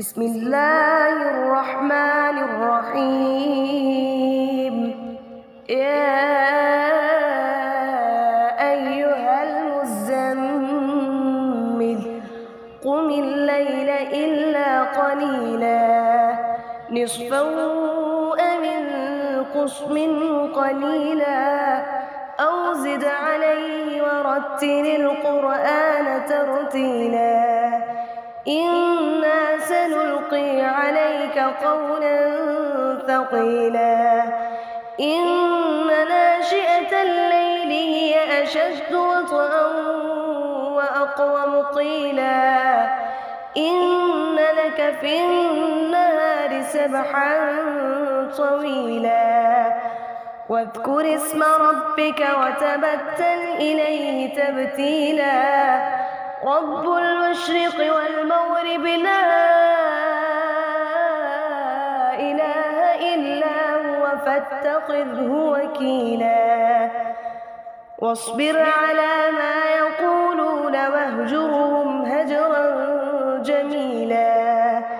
بسم الله الرحمن الرحيم. يا أيها المزمل قم الليل إلا قليلا نصفه أو انقص منه قليلا أو زد عليه ورتل القرآن ترتيلا إنا سنلقي عليك قولا ثقيلا إن ناشئة الليل هي أشد وطئا وأقوم قيلا إن لك في النهار سبحا طويلا واذكر اسم ربك وتبتل إليه تبتيلا رب المشرق والمغرب لا إله إلا هو فاتخذه وكيلا واصبر على